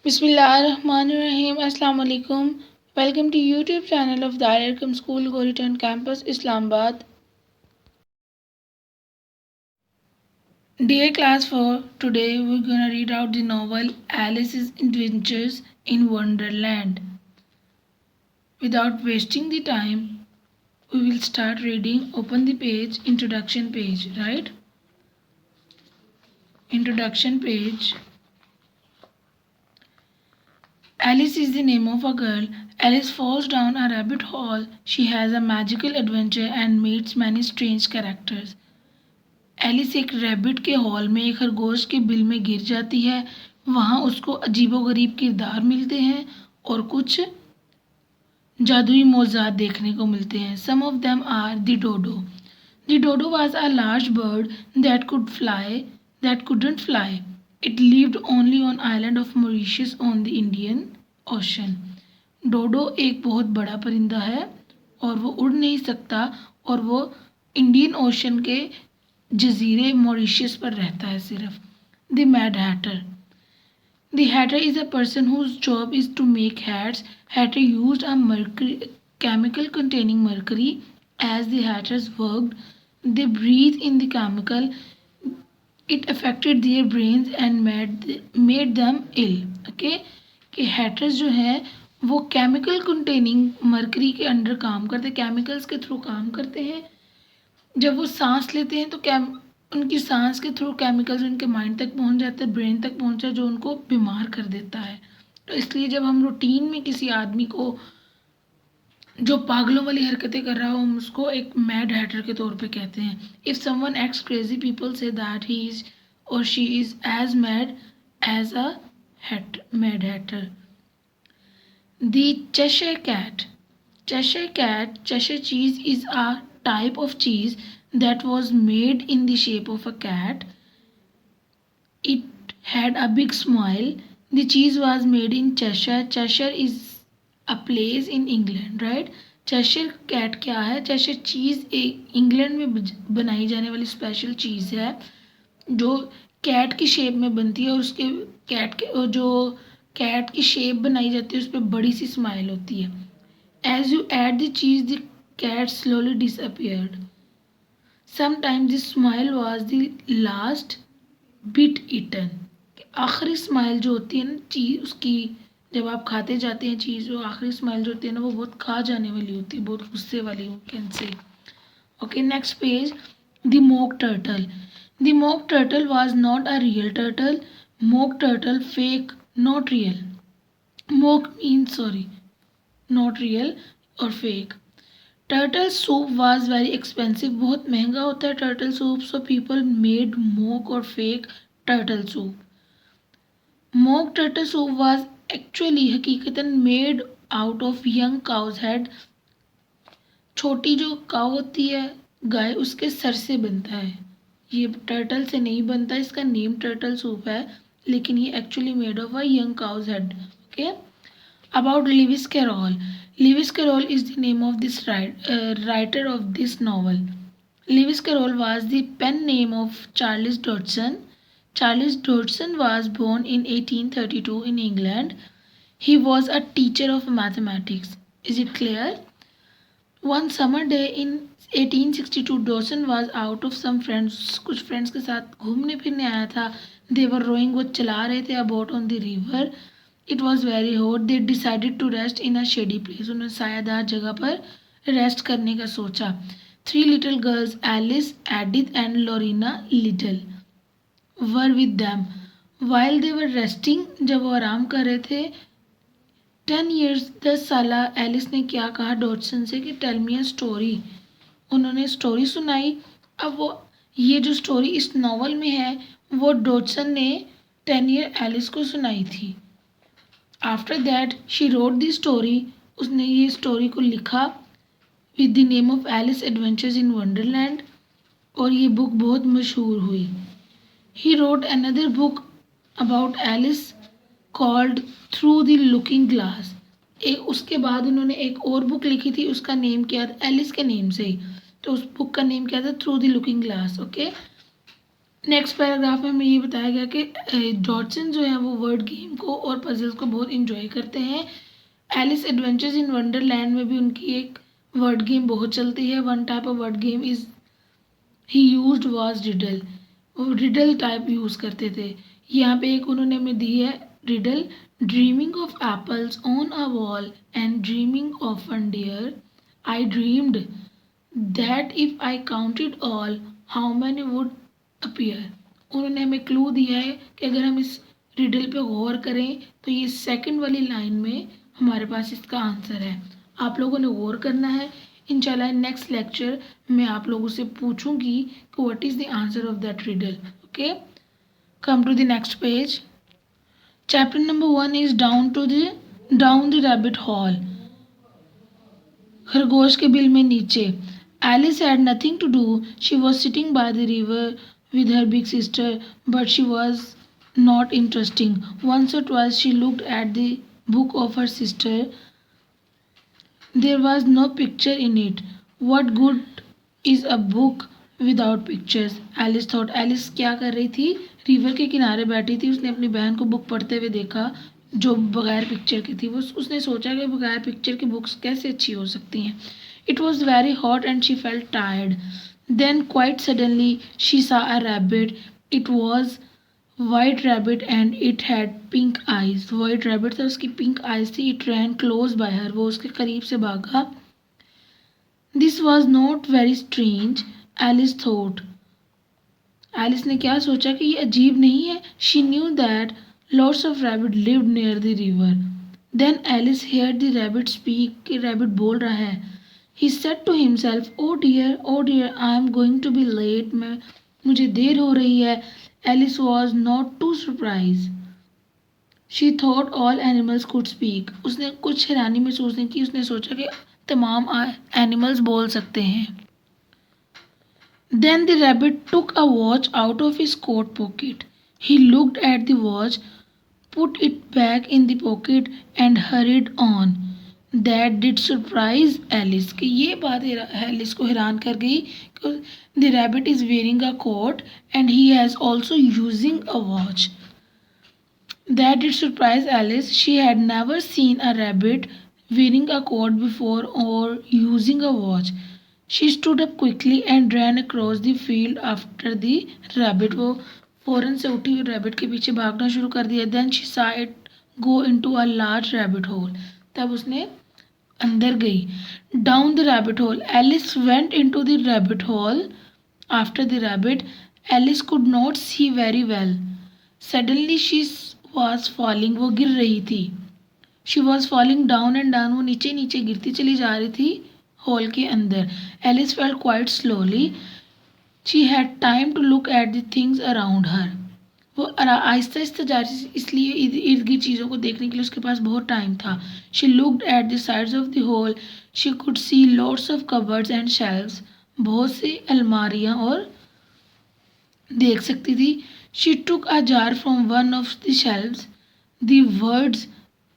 Bismillahirrahmanirrahim. Assalamu alaikum. Welcome to YouTube channel of Dar Arqam School, Goriton Campus, Islamabad. Dear class 4, today we're gonna read out the novel Alice's Adventures in Wonderland. Without wasting the time, we will start reading. Open the page, introduction page, right? Introduction page. Alice is the name of a girl. Alice falls down a rabbit hole. She has a magical adventure and meets many strange characters. Alice एक rabbit के hole में एक खरगोश के बिल में गिर जाती है। वहाँ उसको अजीबोगरीब किरदार मिलते हैं और कुछ जादुई मौजूद देखने को मिलते हैं। Some of them are the dodo. The dodo was a large bird that couldn't fly. It lived only on island of Mauritius on the Indian Ocean. Dodo एक बहुत बड़ा परिंदा है और वो उड़ नहीं सकता और वो इंडियन ओशन के जजीरे मॉरिशस पर रहता है सिर्फ। The mad Hatter. The hatter is a person whose job is to make hats. Hatter used a chemical containing mercury. As the hatters worked, they breathed in the chemical. It affected their brains and made them ill. Okay? कि hatters जो है वो chemical containing mercury के under काम करते हैं, chemicals के through काम करते हैं। जब वो सांस लेते हैं तो उनकी सांस के थ्रू केमिकल्स उनके माइंड तक पहुंच जाते हैं, ब्रेन तक पहुंचा, जो उनको बीमार कर देता है। तो इसलिए जब हम रूटीन में किसी आदमी को जो पागलों वाली हरकतें कर रहा हो, हम उसको एक मैड हैटर के तौर पे कहते हैं। If someone acts crazy, people say that he is और she is as mad as a mad hatter. The Cheshire cat. Cheshire cheese is a type of cheese that was made in the shape of a cat. It had a big smile. The cheese was made in Cheshire. Cheshire is a place in England, right? Cheshire cat क्या है? Cheshire cheese एक England में बनाई जाने वाली special चीज़ है जो cat की शेप में बनती है और उसके कैट की शेप बनाई जाती है उस पर बड़ी सी स्माइल होती है। As you add the cheese, the cat slowly disappeared. Sometimes the smile was the last bit eaten. आखिरी स्माइल जो होती है ना चीज़ उसकी, जब आप खाते जाते हैं चीज़, वो आखिरी स्माइल जो होती है ना वो बहुत खा जाने वाली होती है, बहुत गुस्से वाली हो can say. Okay, next page. The mock turtle. The mock turtle was not a real turtle. Mock turtle fake, not real. Mock means sorry, not real और fake. Turtle soup was very expensive. बहुत महंगा होता है turtle soup, so people made mock और fake turtle soup. Mock turtle soup was actually हकीकतन made out of young cow's head. छोटी जो cow होती है गाय, उसके सर से बनता है। ये टर्टल से नहीं बनता, इसका नेम टर्टल सूप है, लेकिन ये actually made of a young cow's head. Okay. About Lewis Carroll. Lewis Carroll is the name of this writer of this novel. Lewis Carroll was the pen name of Charles Dodgson. Charles Dodgson was born in 1832 in England. He was a teacher of mathematics. Is it clear? One summer day in 1862, Dodgson was out of some friends. कुछ friends के साथ घूमने फिरने आया था। They were rowing, वो चला रहे थे, a boat on the river. It was very hot. They decided to rest in a shady place. उन्होंने सायादार जगह पर रेस्ट करने का सोचा। 3 little girls, Alice, Edith and Lorena Little, were with them. While they were resting, जब वो आराम कर रहे थे, 10 years 10 साला एलिस ने क्या कहा डॉटसन से कि टेल मी अ स्टोरी। उन्होंने स्टोरी सुनाई। अब वो ये जो स्टोरी इस नॉवल में है वो डॉटसन ने 10 ईयर एलिस को सुनाई थी। After that she wrote the story. उसने ये स्टोरी को लिखा with the name of Alice adventures in Wonderland और ये बुक बहुत मशहूर हुई। He wrote another book about Alice called through the looking glass. उसके बाद उन्होंने एक और बुक लिखी थी, उसका नेम क्या था, एलिस के नेम से ही। तो उस बुक का नेम क्या था, through the looking glass. Okay, next paragraph में हमें ये बताया गया कि डॉटसन जो है वो वर्ड गेम को और पजल्स को बहुत इंजॉय करते हैं। एलिस एडवेंचर्स इन वंडरलैंड में भी उनकी एक वर्ड गेम बहुत चलती है। One type of word game is he used was riddle, वो रिडल टाइप यूज़ करते थे। यहाँ पे एक उन्होंने हमें दी है riddle, dreaming of apples on a wall and dreaming of one dear, I dreamed that if I counted all how many would appear. उन्होंने हमें क्लू दिया है कि अगर हम इस रिडल पे गौर करें तो ये सेकंड वाली लाइन में हमारे पास इसका आंसर है। आप लोगों ने गौर करना है। इंशाल्लाह नेक्स्ट लेक्चर में आप लोगों से पूछूंगी कि what is the answer of that riddle. Okay, come to the next page. Chapter number 1 is down the rabbit hole, खरगोश के बिल में नीचे। Alice had nothing to do, she was sitting by the river with her big sister, but she was not interesting. Once or twice she looked at the book of her sister. There was no picture in it. What good is a book without pictures? Alice thought. Alice क्या कर रही थी? River के किनारे बैठी थी। उसने अपनी बहन को बुक पढ़ते हुए देखा जो बगैर पिक्चर की थी। वो उसने सोचा कि बगैर पिक्चर की बुक्स कैसे अच्छी हो सकती हैं। It was very hot and she felt tired. Then quite suddenly she saw a rabbit. It was white rabbit and it had pink eyes. White rabbit था, उसकी pink eyes थी. It ran close by her. वो उसके करीब से भागा. This was not very strange, Alice thought. Alice ने क्या सोचा कि ये अजीब नहीं है. She knew that lots of rabbit lived near the river. Then Alice heard the rabbit speak. कि rabbit बोल रहा है. He said to himself, oh dear, I am going to be late. मुझे देर हो रही है. Alice was not too surprised. She thought all animals could speak. उसने कुछ हैरानी महसूस नहीं की. उसने सोचा कि तमाम एनिमल्स बोल सकते हैं. Then the rabbit took a watch out of his coat pocket. He looked at the watch, put it back in the pocket and hurried on. That did surprise Alice कि ये बात एलिस को हैरान कर गई कि the rabbit is wearing a coat and he has also using a watch. That did surprise Alice. She had never seen a rabbit wearing a coat before or using a watch. She stood up quickly and ran across the field after the rabbit. वो फौरन से उठी और rabbit के पीछे भागना शुरू कर दिया. Then she saw it go into a large rabbit hole. तब उसने अंदर गई. Down the rabbit hole. Alice went into the rabbit hole. After the rabbit, Alice could not see very well. Suddenly she was falling. वो गिर रही थी. She was falling down and down. वो नीचे नीचे गिरती चली जा रही थी हॉल के अंदर. Alice fell quite slowly. She had time to look at the things around her. वो आहिस्ता आहिस्ता जा रही थी इसलिए इर्द गिर्द चीज़ों को देखने के लिए उसके पास बहुत टाइम था. She looked at the sides of the hole. She could see lots of cupboards and shelves. बहुत सी अलमारियाँ और देख सकती थी. She took a jar from one of the shelves. The words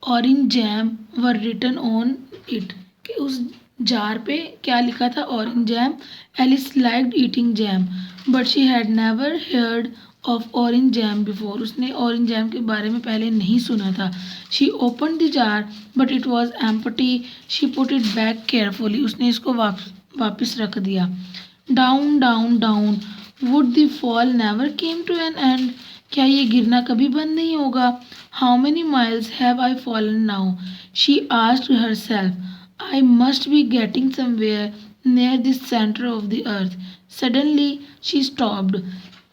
orange jam were written on it. कि उस jar पे क्या लिखा था? Orange jam. Alice liked eating jam, but she had never heard of orange jam before. उसने orange jam के बारे में पहले नहीं सुना था. She opened the jar, but it was empty. She put it back carefully. उसने इसको वापस रख दिया. Down, down, down. Would the fall never came to an end? क्या ये गिरना कभी बंद नहीं होगा? How many miles have I fallen now? She asked herself. I must be getting somewhere near the center of the earth. Suddenly she stopped.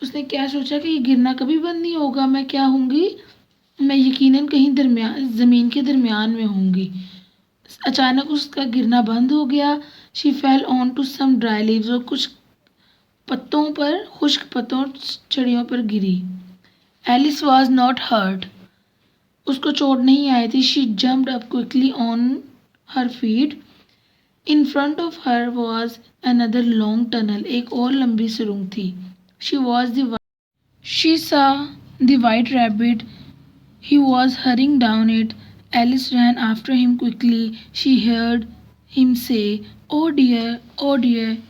उसने क्या सोचा कि ये गिरना कभी बंद नहीं होगा. मैं क्या होंगी? मैं यकीनन कहीं ज़मीन के दरमियान में होंगी. अचानक उसका गिरना बंद हो गया. She fell onto some dry leaves. और कुछ पत्तों पर, खुश्क पत्तों चिड़ियों पर गिरी. Alice was not hurt. उसको चोट नहीं आई थी. She jumped up quickly on her feet. In front of her was another long tunnel. एक और लंबी सुरंग थी. She saw the white rabbit. He was hurrying down it. Alice ran after him quickly. She heard him say, oh dear,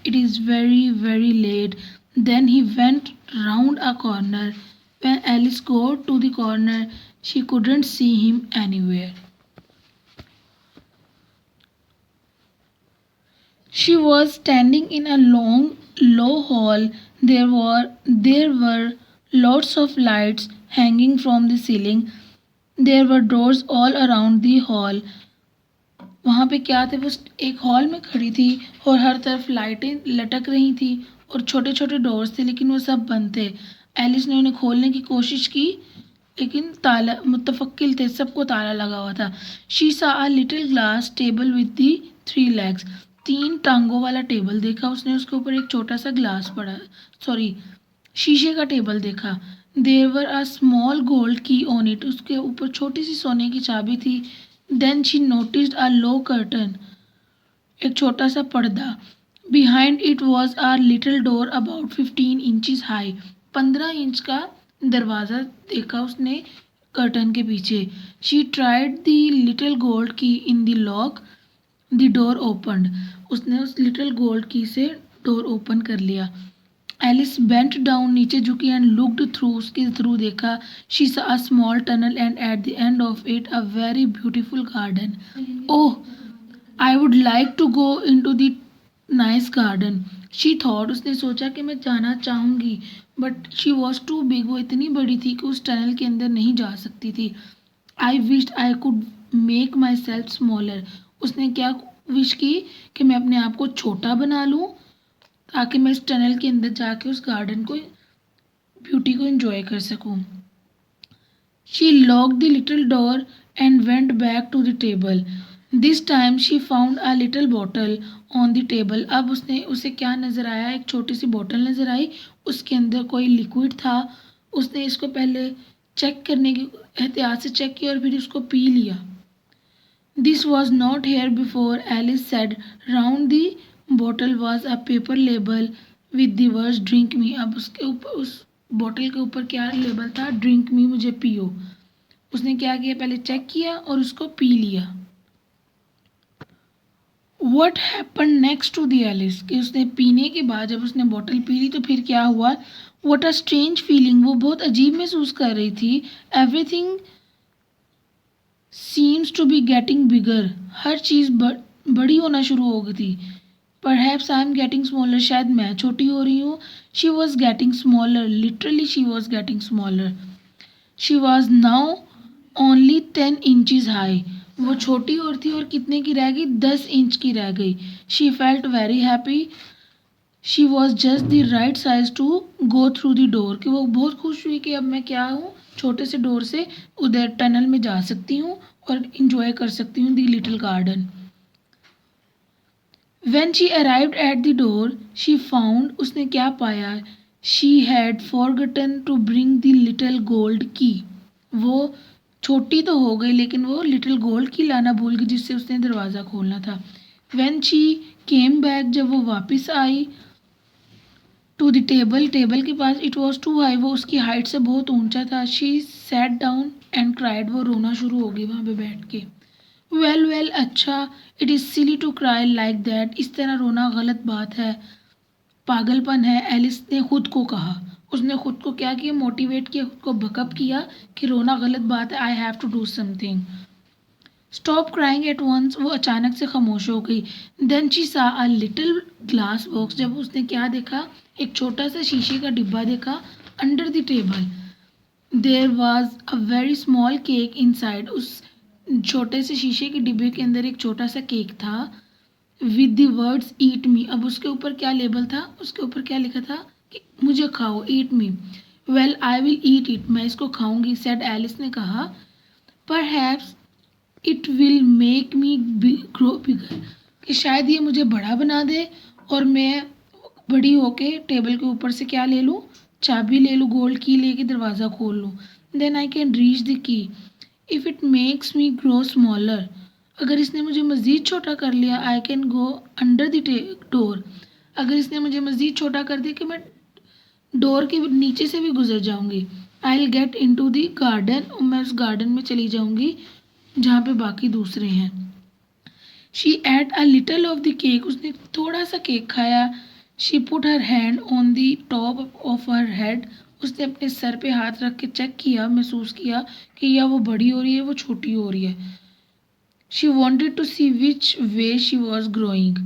it is very, very late. Then he went round a corner. When Alice got to the corner, she couldn't see him anywhere. She was standing in a long, low hall. There were lots of lights hanging from the ceiling. There were doors all around the hall. वहाँ पे क्या थे, वो एक hall में खड़ी थी और हर तरफ लाइटें लटक रही थी और छोटे छोटे डोर्स थे, लेकिन वो सब बंद थे। एलिस ने उन्हें खोलने की कोशिश की, लेकिन ताला मुतफक्किल थे, सबको ताला लगा हुआ था। She saw a little glass table with the 3 legs। 3 टांगों वाला टेबल देखा उसने, उसके ऊपर एक छोटा सा ग्लास पड़ा, सॉरी शीशे का टेबल देखा। There were a small gold key on it, उसके ऊपर छोटी सी सोने की चाबी थी। Then she noticed a low curtain, एक छोटा सा पर्दा। Behind it was a little door about 15 inches high, 15 inch का दरवाज़ा देखा उसने कर्टन के पीछे। She tried the little gold key in the lock, the door opened, उसने उस लिटिल गोल्ड की से डोर ओपन कर लिया। एलिस बेंट डाउन, नीचे झुकी एंड लुक्ड थ्रू, उसके थ्रू देखा। She saw a small tunnel and at the end of it a very beautiful garden. Oh, I would like to go into the nice garden, she thought, उसने सोचा कि मैं जाना चाहूँगी, but she was too big, वो इतनी बड़ी थी कि उस टनल के अंदर नहीं जा सकती थी। आई wished I could make my self smaller, उसने क्या विश की कि मैं अपने आप को छोटा बना लूँ ताकि मैं इस टनल के अंदर जाके उस गार्डन को, ब्यूटी को एंजॉय कर सकूँ। She locked the little door and went back to the table. This time she found a little bottle on the table. अब उसे क्या नज़र आया, एक छोटी सी बॉटल नज़र आई, उसके अंदर कोई लिक्विड था। उसने इसको पहले चेक करने की एहतियात से चेक किया और फिर उसको पी लिया। This was not here before, Alice said. Round the bottle was a paper label with the words drink me. अब उसके ऊपर, उस बॉटल के ऊपर क्या लेबल था, ड्रिंक मी, मुझे पियो। उसने क्या किया, पहले चेक किया और उसको पी लिया। What happen next to the Alice, कि उसने पीने के बाद जब उसने बॉटल पी ली तो फिर क्या हुआ। वट अ स्ट्रेंज फीलिंग, वो बहुत अजीब महसूस कर रही थी। Everything seems to be getting bigger, हर चीज़ बड़ी होना शुरू हो गई थी। Perhaps I am getting smaller, शायद मैं छोटी हो रही हूँ। She was getting smaller, literally she was getting smaller. She was now only 10 inches high, वो छोटी और थी और कितने की रह गई, 10 इंच की रह गई। She felt very happy, she was just the right size to go through the door, कि वो बहुत खुश हुई कि अब मैं क्या हूँ, छोटे से डोर से उधर टनल में जा सकती हूँ और इंजॉय कर सकती हूँ the little garden. When she arrived at the door, she found, उसने क्या पाया, she had forgotten to bring the little gold key। वो छोटी तो हो गई लेकिन वो लिटिल गोल्ड की लाना भूल गई जिससे उसने दरवाज़ा खोलना था। When she came back, जब वो वापस आई, टू द टेबल, टेबल के पास, इट वॉज टू हाई, वो उसकी हाइट से बहुत ऊंचा था। She sat down and cried, वो रोना शुरू हो गई वहाँ पे बैठ के। वेल अच्छा, it is silly to cry like that, इस तरह रोना गलत बात है, पागलपन है, एलिस ने खुद को कहा। उसने खुद को क्या किया, मोटिवेट किया, खुद को बकअप किया कि रोना गलत बात है, I have to do something. Stop crying at once, वो अचानक से खामोश हो गई। Then she saw a little glass box, जब उसने क्या देखा, एक छोटा सा शीशे का डिब्बा देखा under the table. There was a very small cake inside, उस छोटे से शीशे के डिब्बे के अंदर एक छोटा सा केक था। विद द वर्ड्स ईट मी, अब उसके ऊपर क्या लेबल था, उसके ऊपर क्या लिखा था कि मुझे खाओ, eat me. Well I will eat it, मैं इसको खाऊंगी, सेड एलिस ने कहा। Perhaps it will make me grow bigger, कि शायद ये मुझे बड़ा बना दे और मैं बड़ी होके टेबल के ऊपर से क्या ले लूँ, चाबी ले लूँ, गोल्ड की लेके दरवाज़ा खोल लूँ। Then I can reach the key, if it makes me grow smaller, अगर इसने मुझे मज़ीद छोटा कर लिया, I can go under the door, अगर इसने मुझे मज़ीद छोटा कर दिया कि मैं डोर के नीचे से भी गुजर जाऊंगी। I will get into the garden, और मैं उस गार्डन में चली जाऊंगी जहाँ पे बाकी दूसरे हैं। She at a little of the cake, उसने थोड़ा सा केक खाया। She put her hand on the top of her head, उसने अपने सर पे हाथ रख के चेक किया, महसूस किया कि या वो बड़ी हो रही है वो छोटी हो रही है. She wanted to see which way she was growing.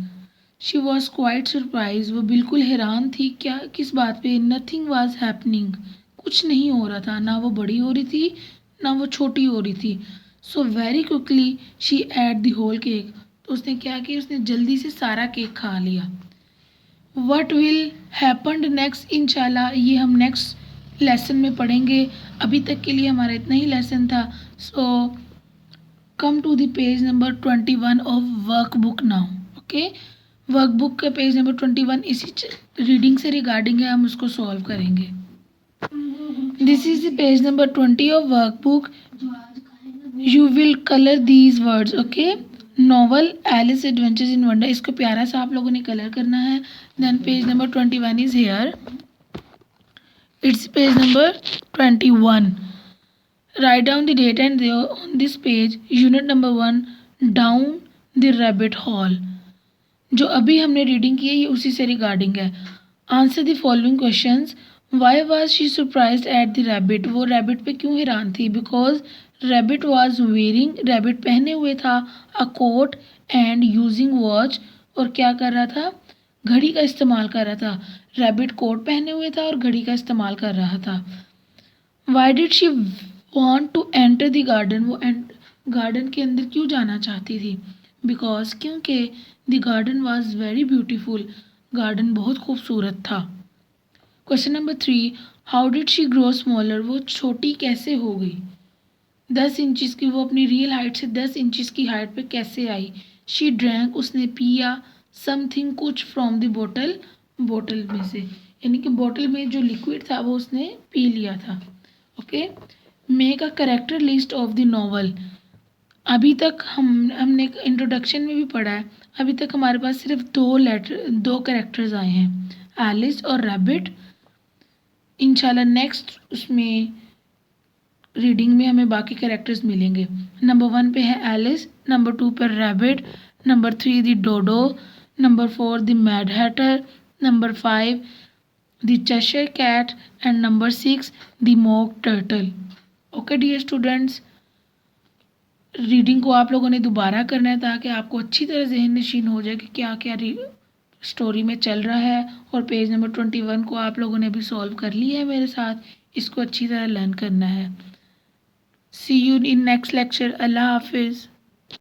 She was quite surprise, वो बिल्कुल हैरान थी. क्या, किस बात पे? नथिंग वॉज हैपनिंग, कुछ नहीं हो रहा था. ना वो बड़ी हो रही थी ना वो छोटी हो रही थी. So very quickly she ate the whole cake, तो उसने क्या किया, उसने जल्दी से सारा केक खा लिया. वट विल हैपन नेक्स्ट, इंशाल्लाह ये हम नेक्स्ट लेसन में पढ़ेंगे. अभी तक के लिए हमारा इतना ही लेसन था. So come to the page number 21 of workbook now. Okay, workbook का पेज नंबर 21 इसी रीडिंग से रिगार्डिंग है, हम उसको सॉल्व करेंगे. This is the page number 20 of workbook. You will colour these words. Okay, novel Alice adventures in wonder, इसको प्यारा सा आप लोगों ने कलर करना है. Then page number 21 is here. It's page number 21. Write down the date and there on this page. Unit number 1, down the rabbit hole. जो अभी हमने रीडिंग की है ये उसी से रिगार्डिंग है. Answer the following questions. Why was she surprise at the rabbit, वो रैबिट पे क्यों हैरान थी? Because rabbit was wearing, rabbit पहने हुए था अ कोट एंड यूजिंग वॉच, और क्या कर रहा था? घड़ी का इस्तेमाल कर रहा था. रैबिट कोट पहने हुए था और घड़ी का इस्तेमाल कर रहा था. Why did she want to enter the garden, वो गार्डन के अंदर क्यों जाना चाहती थी? बिकॉज, क्योंकि the garden was very beautiful, garden बहुत खूबसूरत था. Question number 3, how did she grow smaller, वो छोटी कैसे हो गई? 10 इंचज़ की, वो अपनी रियल हाइट से 10 इंचज़ की हाइट पे कैसे आई? शी ड्रैंक, उसने पिया, समथिंग, कुछ, फ्रॉम द बोतल, बोतल में से, यानी कि बोतल में जो लिक्विड था वो उसने पी लिया था. Okay, make a character list of the novel. अभी तक हमने इंट्रोडक्शन में भी पढ़ा है. अभी तक हमारे पास सिर्फ दो कैरेक्टर्स आए हैं, एलिस और रैबिट. इंशाल्लाह नेक्स्ट उसमें रीडिंग में हमें बाकी कैरेक्टर्स मिलेंगे. नंबर 1 पे है एलिस, नंबर 2 पर rabbit, number 3 the dodo, number 4 the mad hatter, number 5 the Cheshire cat and number 6 the mock turtle. Okay dear students, reading को आप लोगों ने दोबारा करना है ताकि आपको अच्छी तरह जहन नशीन हो जाए कि क्या क्या स्टोरी में चल रहा है. और पेज नंबर 21 को आप लोगों ने भी सॉल्व कर लिया है मेरे साथ, इसको अच्छी तरह लर्न करना है. सी यू इन नेक्स्ट लेक्चर. अल्लाह हाफिज़.